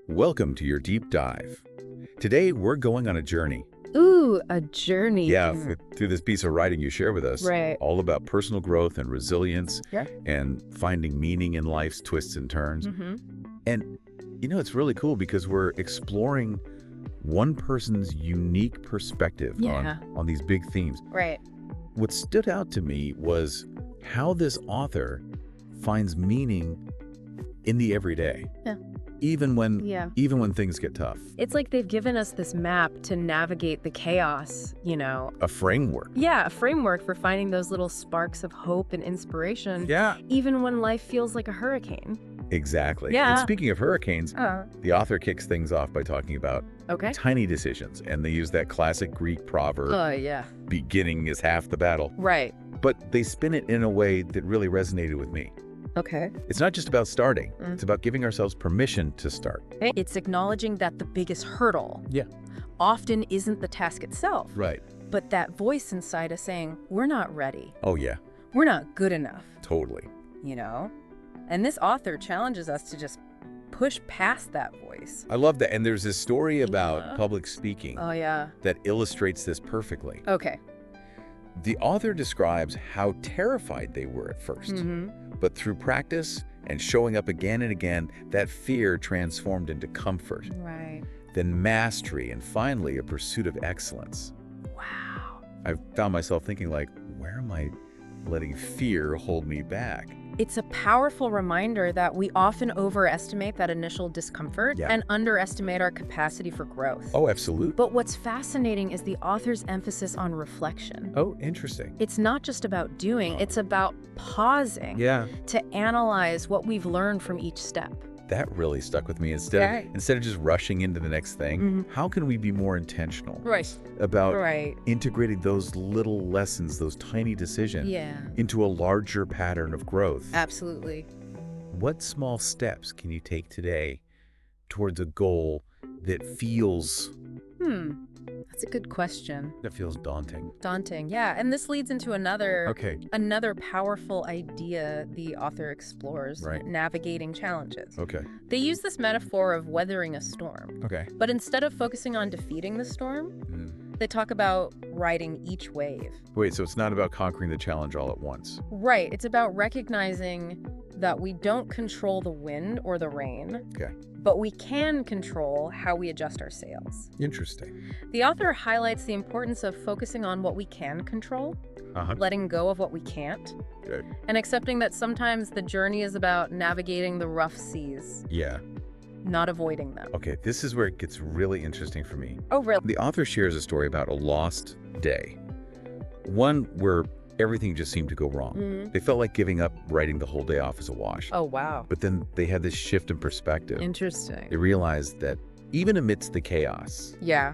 Welcome to your deep dive. Today, we're going on a journey. Ooh, a journey. Through this piece of writing you share with us, Right. all about personal growth and resilience Yeah. and finding meaning in life's twists and turns. Mm-hmm. And, it's really cool because we're exploring one person's unique perspective Yeah. on these big themes. Right. What stood out to me was how this author finds meaning in the everyday. Yeah. Even when things get tough. It's like they've given us this map to navigate the chaos, A framework. Yeah, a framework for finding those little sparks of hope and inspiration. Yeah. Even when life feels like a hurricane. Exactly. Yeah. And speaking of hurricanes, Uh, the author kicks things off by talking about okay. tiny decisions. And they use that classic Greek proverb, Yeah. beginning is half the battle. Right. But they spin it in a way that really resonated with me. Okay. It's not just about starting. Mm. It's about giving ourselves permission to start. It's acknowledging that the biggest hurdle Yeah. often isn't the task itself, Right. but that voice inside us saying, we're not ready. Oh, yeah. We're not good enough. Totally. And this author challenges us to just push past that voice. I love that. And there's this story about Yeah. public speaking Oh, yeah. that illustrates this perfectly. Okay. The author describes how terrified they were at first. Mm-hmm. But through practice and showing up again and again, that fear transformed into comfort, Right. then mastery, and finally a pursuit of excellence. Wow. I found myself thinking like, where am I letting fear hold me back? It's a powerful reminder that we often overestimate that initial discomfort Yeah. and underestimate our capacity for growth. Oh, absolutely. But what's fascinating is the author's emphasis on reflection. Oh, interesting. It's not just about doing, it's about pausing Yeah. to analyze what we've learned from each step. That really stuck with me. Instead of just rushing into the next thing, Mhm. how can we be more intentional Right. about Right. integrating those little lessons, those tiny decisions, Yeah. into a larger pattern of growth? Absolutely. What small steps can you take today towards a goal that feels That's a good question. daunting? Daunting. Yeah. And this leads into another Okay. powerful idea the author explores, Right. navigating challenges. Okay. They use this metaphor of weathering a storm. Okay. But instead of focusing on defeating the storm, they talk about riding each wave. Wait, so it's not about conquering the challenge all at once. Right. It's about recognizing that we don't control the wind or the rain, Okay. but we can control how we adjust our sails. Interesting. The author highlights the importance of focusing on what we can control, Uh-huh. letting go of what we can't, Okay. and accepting that sometimes the journey is about navigating the rough seas, Yeah. not avoiding them. Okay, this is where it gets really interesting for me. Oh, really? The author shares a story about a lost day. One where everything just seemed to go wrong. Mhm. They felt like giving up, writing the whole day off as a wash. Oh, wow. But then they had this shift in perspective. Interesting. They realized that even amidst the chaos, Yeah.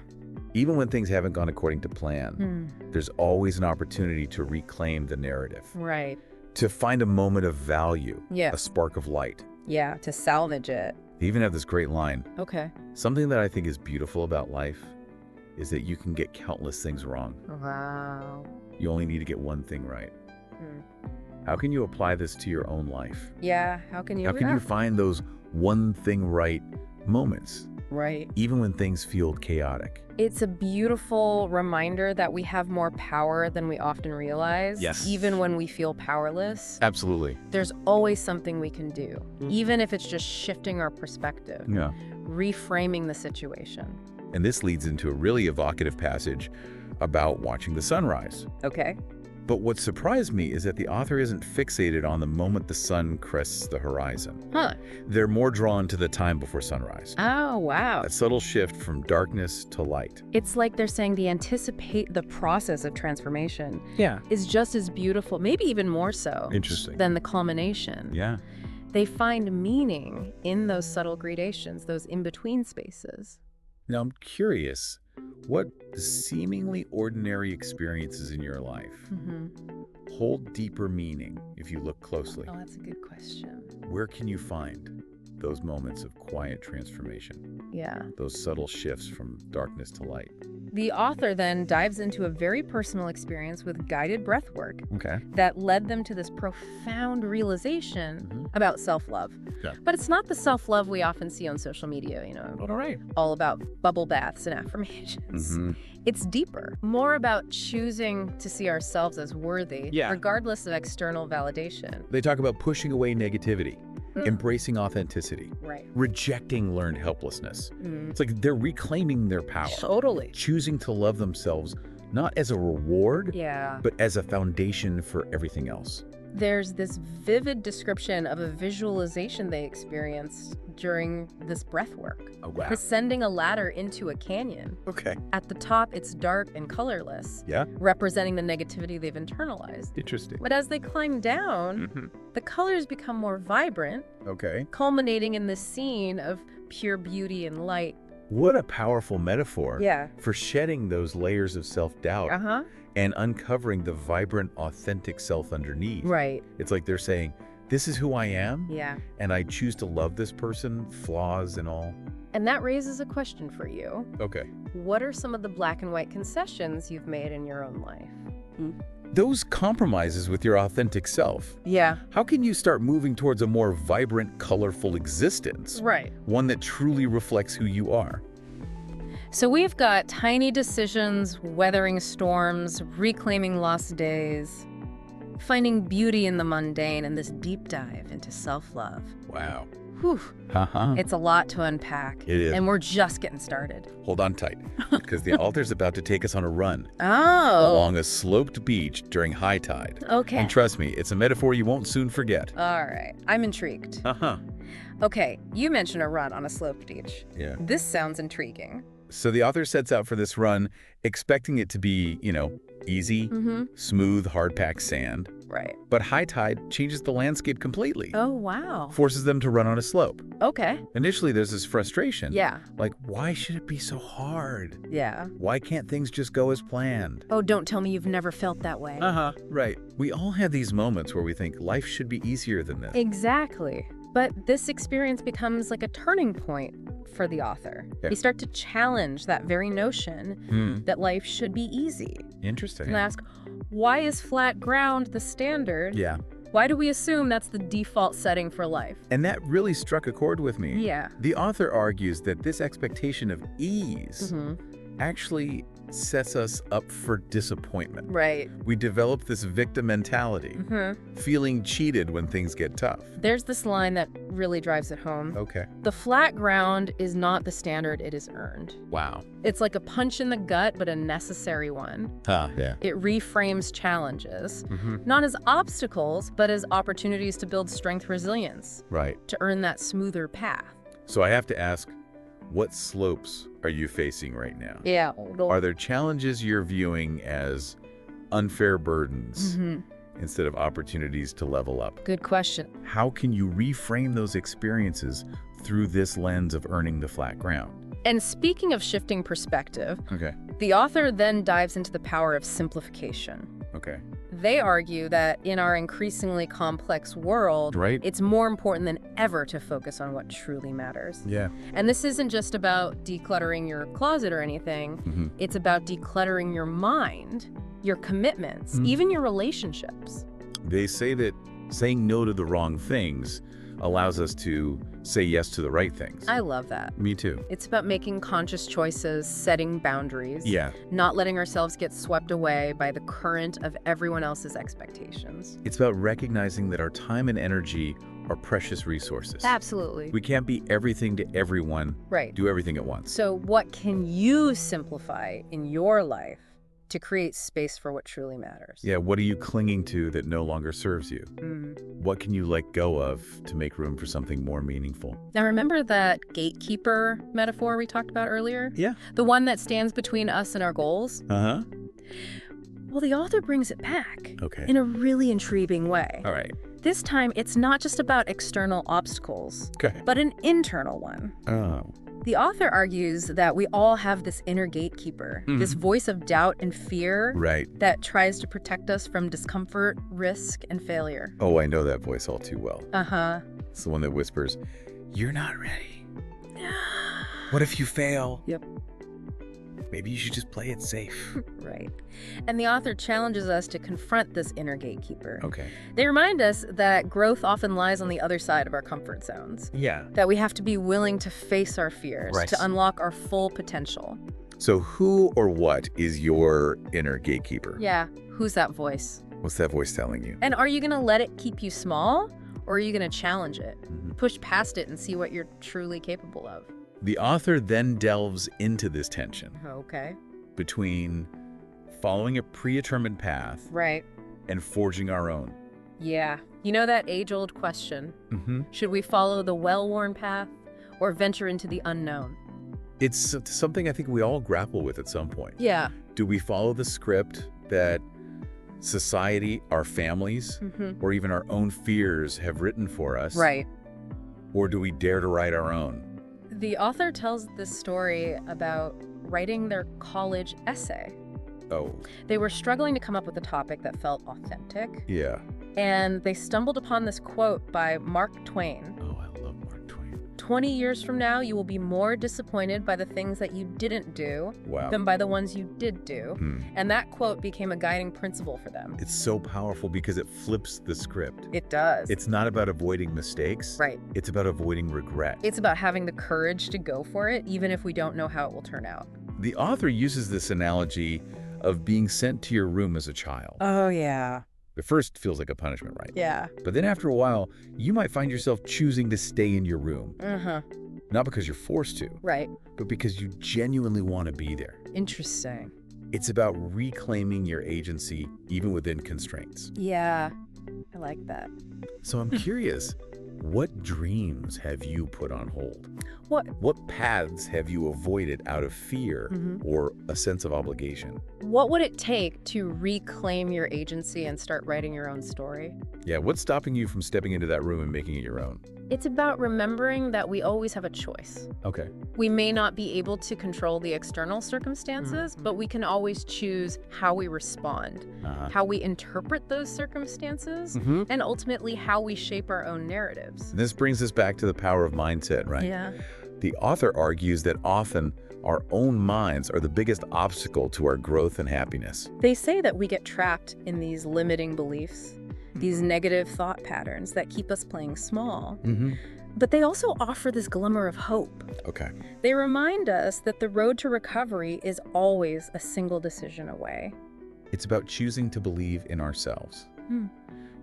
even when things haven't gone according to plan, Hmm. there's always an opportunity to reclaim the narrative, Right. to find a moment of value, Yeah. a spark of light. Yeah, to salvage it. They even have this great line. Okay. Something that I think is beautiful about life is that you can get countless things wrong. Wow. You only need to get one thing right. Hmm. How can you apply this to your own life? Yeah, how can you? How can you find those one thing right moments, Right. even when things feel chaotic? It's a beautiful reminder that we have more power than we often realize. Yes. Even when we feel powerless, Absolutely. there's always something we can do, Mm. even if it's just shifting our perspective, Yeah. reframing the situation. And this leads into a really evocative passage about watching the sunrise. Okay. But what surprised me is that the author isn't fixated on the moment the sun crests the horizon. Huh. They're more drawn to the time before sunrise. Oh, wow. That subtle shift from darkness to light. It's like they're saying the process of transformation Yeah. is just as beautiful, maybe even more so, Interesting. than the culmination. Yeah. They find meaning in those subtle gradations, those in-between spaces. Now I'm curious, what seemingly ordinary experiences in your life hold deeper meaning if you look closely? Oh, that's a good question. Where can you find those moments of quiet transformation, Yeah. those subtle shifts from darkness to light. The author then dives into a very personal experience with guided breath work Okay. that led them to this profound realization about self-love. Yeah. But it's not the self-love we often see on social media, All right. all about bubble baths and affirmations. Mm-hmm. It's deeper, more about choosing to see ourselves as worthy, Yeah. regardless of external validation. They talk about pushing away negativity, embracing authenticity, Right. rejecting learned helplessness. Mm. It's like they're reclaiming their power, Totally. choosing to love themselves not as a reward, Yeah. but as a foundation for everything else. There's this vivid description of a visualization they experienced during this breath work. Oh, wow. Ascending a ladder into a canyon. Okay. At the top, it's dark and colorless, Yeah. representing the negativity they've internalized. Interesting. But as they climb down, the colors become more vibrant, Okay. culminating in this scene of pure beauty and light. What a powerful metaphor Yeah. for shedding those layers of self-doubt Uh-huh. and uncovering the vibrant, authentic self underneath. Right. It's like they're saying, this is who I am, Yeah. and I choose to love this person, flaws and all. And that raises a question for you. Okay. What are some of the black and white concessions you've made in your own life? Those compromises with your authentic self. Yeah. How can you start moving towards a more vibrant, colorful existence? Right. One that truly reflects who you are. So we've got tiny decisions, weathering storms, reclaiming lost days, finding beauty in the mundane, and this deep dive into self-love. Wow. Whew. Uh-huh. It's a lot to unpack. It is. And we're just getting started. Hold on tight, because the author's about to take us on a run Oh. along a sloped beach during high tide. Okay. And trust me, it's a metaphor you won't soon forget. All right. I'm intrigued. Uh-huh. Okay, you mentioned a run on a sloped beach. Yeah. This sounds intriguing. So the author sets out for this run expecting it to be, easy, smooth, hard-packed sand. Right. But high tide changes the landscape completely. Oh, wow. Forces them to run on a slope. Okay. Initially, there's this frustration. Yeah. Like, why should it be so hard? Yeah. Why can't things just go as planned? Oh, don't tell me you've never felt that way. Uh-huh. Right. We all have these moments where we think life should be easier than this. Exactly. But this experience becomes like a turning point for the author. Yeah. We start to challenge that very notion that life should be easy. Interesting. And ask, why is flat ground the standard? Yeah. Why do we assume that's the default setting for life? And that really struck a chord with me. Yeah. The author argues that this expectation of ease actually sets us up for disappointment. Right. We develop this victim mentality, feeling cheated when things get tough. There's this line that really drives it home. Okay. The flat ground is not the standard, it is earned. Wow. It's like a punch in the gut, but a necessary one. Yeah. It reframes challenges, not as obstacles, but as opportunities to build strength resilience, Right. to earn that smoother path. So I have to ask, what slopes are you facing right now? Yeah. Are there challenges you're viewing as unfair burdens instead of opportunities to level up? Good question. How can you reframe those experiences through this lens of earning the flat ground? And speaking of shifting perspective, Okay. the author then dives into the power of simplification. Okay. They argue that in our increasingly complex world, Right. it's more important than ever to focus on what truly matters. Yeah. And this isn't just about decluttering your closet or anything. It's about decluttering your mind, your commitments, even your relationships. They say that saying no to the wrong things allows us to say yes to the right things. I love that. Me too. It's about making conscious choices, setting boundaries, Yeah. not letting ourselves get swept away by the current of everyone else's expectations. It's about recognizing that our time and energy are precious resources. Absolutely. We can't be everything to everyone, Right. do everything at once. So what can you simplify in your life to create space for what truly matters? Yeah, what are you clinging to that no longer serves you? What can you let go of to make room for something more meaningful? Now remember that gatekeeper metaphor we talked about earlier? Yeah. The one that stands between us and our goals? Uh-huh. Well, the author brings it back Okay. in a really intriguing way. All right. This time, it's not just about external obstacles, Okay. but an internal one. Oh. The author argues that we all have this inner gatekeeper, this voice of doubt and fear Right. that tries to protect us from discomfort, risk, and failure. Oh, I know that voice all too well. Uh-huh. It's the one that whispers, You're not ready. What if you fail? Yep. Maybe you should just play it safe. Right. And the author challenges us to confront this inner gatekeeper. Okay. They remind us that growth often lies on the other side of our comfort zones. Yeah. That we have to be willing to face our fears, Right. to unlock our full potential. So who or what is your inner gatekeeper? Yeah, who's that voice? What's that voice telling you? And are you going to let it keep you small, or are you going to challenge it? Mhm. Push past it and see what you're truly capable of. The author then delves into this tension Okay. between following a predetermined path Right. and forging our own. Yeah. You know that age-old question? Mm-hmm. Should we follow the well-worn path or venture into the unknown? It's something I think we all grapple with at some point. Yeah. Do we follow the script that society, our families, Mm-hmm. or even our own fears have written for us? Right. Or do we dare to write our own? The author tells this story about writing their college essay. Oh, They were struggling to come up with a topic that felt authentic, yeah. and they stumbled upon this quote by Mark Twain. Oh, I love Mark Twain. 20 years from now, you will be more disappointed by the things that you didn't do Wow. than by the ones you did do. Hmm. And that quote became a guiding principle for them. It's so powerful because it flips the script. It does. It's not about avoiding mistakes. Right. It's about avoiding regret. It's about having the courage to go for it, even if we don't know how it will turn out. The author uses this analogy of being sent to your room as a child. Oh, yeah. At first feels like a punishment, right? Yeah. But then after a while, you might find yourself choosing to stay in your room. Uh-huh. Not because you're forced to, Right. but because you genuinely want to be there. Interesting. It's about reclaiming your agency even within constraints. Yeah. I like that. So I'm curious, what dreams have you put on hold? What paths have you avoided out of fear Mhm. or a sense of obligation? What would it take to reclaim your agency and start writing your own story? Yeah, what's stopping you from stepping into that room and making it your own? It's about remembering that we always have a choice. Okay. We may not be able to control the external circumstances, but we can always choose how we respond, Uh-huh. how we interpret those circumstances, Mm-hmm. and ultimately how we shape our own narratives. This brings us back to the power of mindset, right? Yeah. The author argues that often our own minds are the biggest obstacle to our growth and happiness. They say that we get trapped in these limiting beliefs, these negative thought patterns that keep us playing small. Mm-hmm. But they also offer this glimmer of hope. Okay. They remind us that the road to recovery is always a single decision away. It's about choosing to believe in ourselves, Hmm.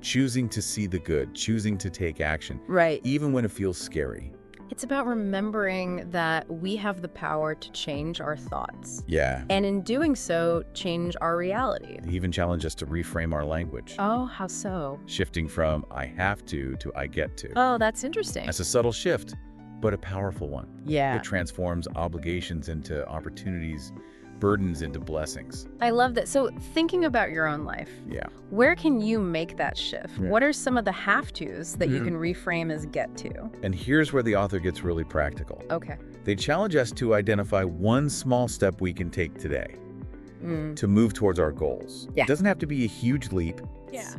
choosing to see the good, choosing to take action, Right. even when it feels scary. It's about remembering that we have the power to change our thoughts. Yeah. And in doing so, change our reality. They even challenge us to reframe our language, Oh, how so? shifting from I have to I get to. Oh, that's interesting. That's a subtle shift, but a powerful one. Yeah. It transforms obligations into opportunities, burdens into blessings. I love that. So thinking about your own life, Yeah. where can you make that shift? Yeah. What are some of the have-tos that you Mhm. can reframe as get to? And here's where the author gets really practical. Okay. They challenge us to identify one small step we can take today Mm. to move towards our goals. Yeah. It doesn't have to be a huge leap. Yeah.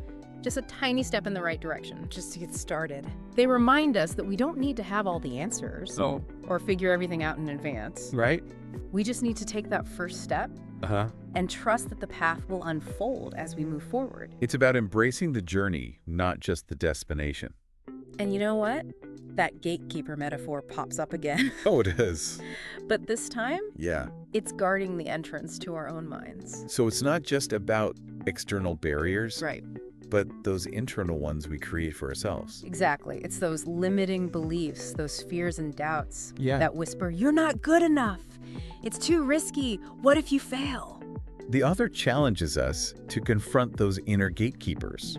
Just a tiny step in the right direction, just to get started. They remind us that we don't need to have all the answers or figure everything out in advance. Right? We just need to take that first step Uh-huh. and trust that the path will unfold as we move forward. It's about embracing the journey, not just the destination. And you know what? That gatekeeper metaphor pops up again. Oh, it is. But this time, Yeah. it's guarding the entrance to our own minds. So it's not just about external barriers, Right. but those internal ones we create for ourselves. Exactly. It's those limiting beliefs, those fears and doubts Yeah. that whisper, "You're not good enough. It's too risky. What if you fail?" The author challenges us to confront those inner gatekeepers,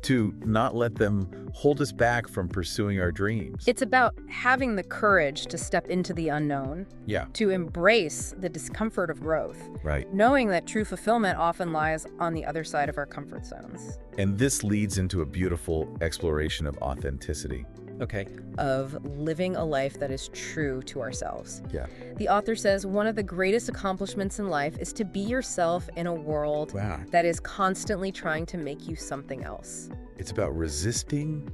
to not let them hold us back from pursuing our dreams. It's about having the courage to step into the unknown, Yeah, to embrace the discomfort of growth, right. knowing that true fulfillment often lies on the other side of our comfort zones. And this leads into a beautiful exploration of authenticity. Okay. Of living a life that is true to ourselves. Yeah. The author says one of the greatest accomplishments in life is to be yourself in a world Wow. that is constantly trying to make you something else. It's about resisting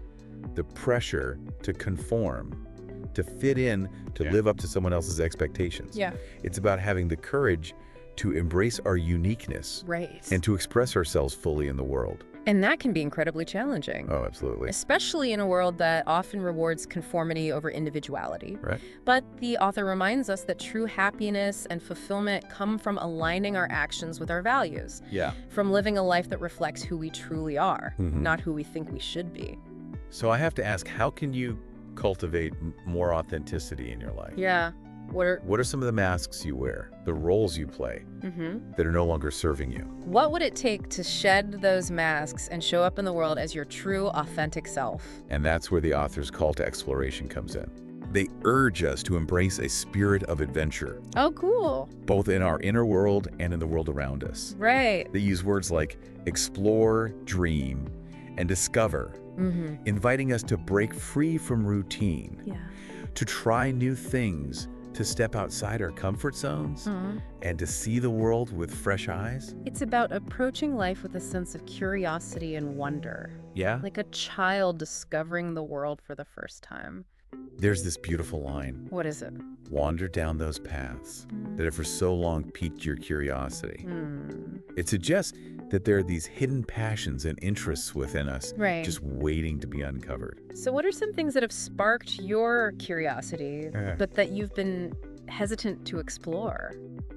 the pressure to conform to fit in, to live up to someone else's expectations. Yeah. It's about having the courage to embrace our uniqueness Right. and to express ourselves fully in the world. And that can be incredibly challenging. Oh, absolutely. Especially in a world that often rewards conformity over individuality. Right. But the author reminds us that true happiness and fulfillment come from aligning our actions with our values, Yeah. from living a life that reflects who we truly are, Mhm. not who we think we should be. So I have to ask, how can you cultivate more authenticity in your life? Yeah. What are some of the masks you wear, the roles you play that are no longer serving you? What would it take to shed those masks and show up in the world as your true, authentic self? And that's where the author's call to exploration comes in. They urge us to embrace a spirit of adventure, Oh, cool. both in our inner world and in the world around us. Right. They use words like explore, dream, and discover, inviting us to break free from routine, Yeah. to try new things, to step outside our comfort zones, and to see the world with fresh eyes. It's about approaching life with a sense of curiosity and wonder, Yeah? like a child discovering the world for the first time. There's this beautiful line, What is it? wander down those paths that have for so long piqued your curiosity. It suggests that there are these hidden passions and interests within us Right. just waiting to be uncovered. So what are some things that have sparked your curiosity, but that you've been hesitant to explore?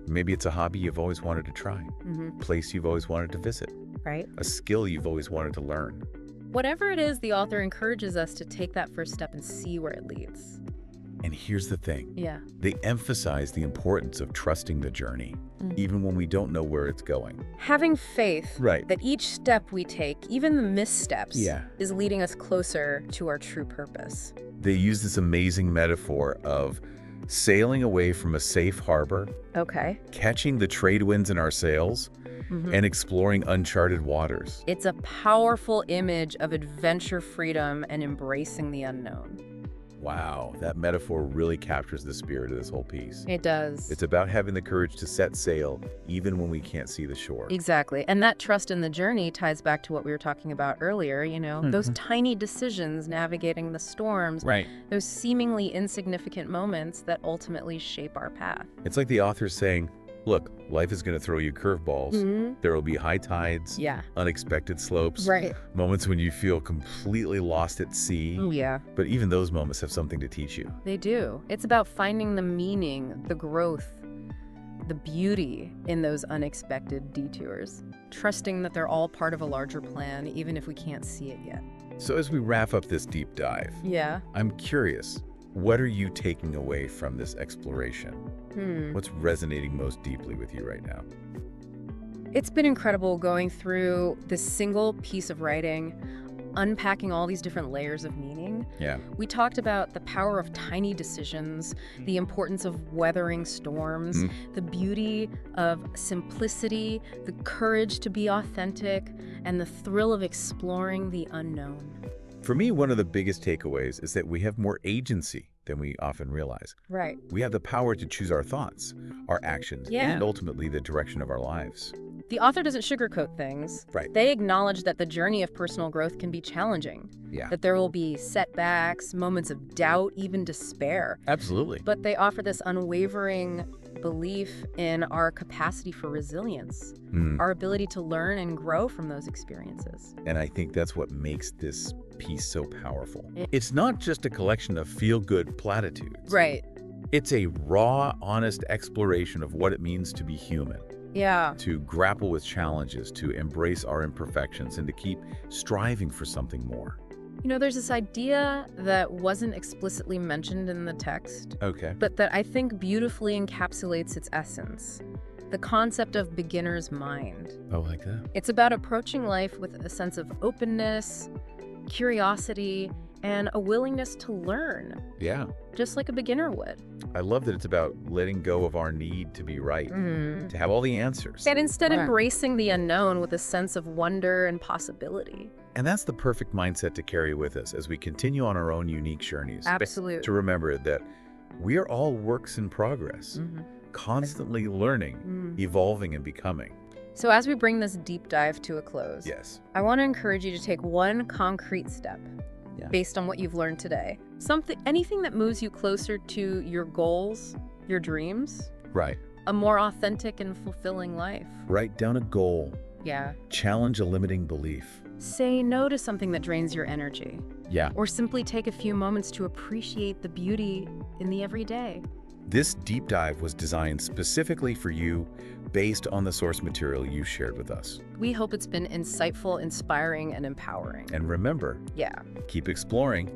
Maybe it's a hobby you've always wanted to try, a place you've always wanted to visit, Right? a skill you've always wanted to learn. Whatever it is, the author encourages us to take that first step and see where it leads. And here's the thing. Yeah. They emphasize the importance of trusting the journey, even when we don't know where it's going. Having faith Right. that each step we take, even the missteps, Yeah. is leading us closer to our true purpose. They use this amazing metaphor of sailing away from a safe harbor, Okay. catching the trade winds in our sails, and exploring uncharted waters. It's a powerful image of adventure, freedom, and embracing the unknown. Wow, that metaphor really captures the spirit of this whole piece. It does. It's about having the courage to set sail even when we can't see the shore. Exactly. And that trust in the journey ties back to what we were talking about earlier, those tiny decisions navigating the storms, Right. those seemingly insignificant moments that ultimately shape our path. It's like the author's saying, look, life is going to throw you curveballs. There will be high tides, Yeah. unexpected slopes, Right. moments when you feel completely lost at sea. Oh, yeah. But even those moments have something to teach you. They do. It's about finding the meaning, the growth, the beauty in those unexpected detours. Trusting that they're all part of a larger plan, even if we can't see it yet. So as we wrap up this deep dive, Yeah. I'm curious, what are you taking away from this exploration? What's resonating most deeply with you right now? It's been incredible going through this single piece of writing, unpacking all these different layers of meaning. Yeah. We talked about the power of tiny decisions, the importance of weathering storms, the beauty of simplicity, the courage to be authentic, and the thrill of exploring the unknown. For me, one of the biggest takeaways is that we have more agency than we often realize. Right. We have the power to choose our thoughts, our actions, Yeah. and ultimately the direction of our lives. The author doesn't sugarcoat things. Right. They acknowledge that the journey of personal growth can be challenging, Yeah. that there will be setbacks, moments of doubt, even despair. Absolutely. But they offer this unwavering belief in our capacity for resilience, our ability to learn and grow from those experiences. And I think that's what makes this piece so powerful. It's not just a collection of feel-good platitudes. Right. It's a raw, honest exploration of what it means to be human, Yeah. to grapple with challenges, to embrace our imperfections, and to keep striving for something more. There's this idea that wasn't explicitly mentioned in the text, Okay. but that I think beautifully encapsulates its essence. The concept of beginner's mind. Oh, like that? It's about approaching life with a sense of openness, curiosity, and a willingness to learn, Yeah. just like a beginner would. I love that it's about letting go of our need to be right, to have all the answers. And instead embracing the unknown with a sense of wonder and possibility. And that's the perfect mindset to carry with us as we continue on our own unique journeys. Absolutely. To remember that we are all works in progress, constantly learning, evolving, and becoming. So as we bring this deep dive to a close, Yes. I want to encourage you to take one concrete step. Yeah. based on what you've learned today. Anything that moves you closer to your goals, your dreams, Right. a more authentic and fulfilling life. Write down a goal. Yeah. Challenge a limiting belief. Say no to something that drains your energy. Yeah. Or simply take a few moments to appreciate the beauty in the everyday. This deep dive was designed specifically for you based on the source material you shared with us. We hope it's been insightful, inspiring, and empowering. And remember, Yeah. keep exploring,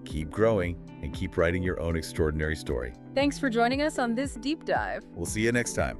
keep growing, and keep writing your own extraordinary story. Thanks for joining us on this deep dive. We'll see you next time.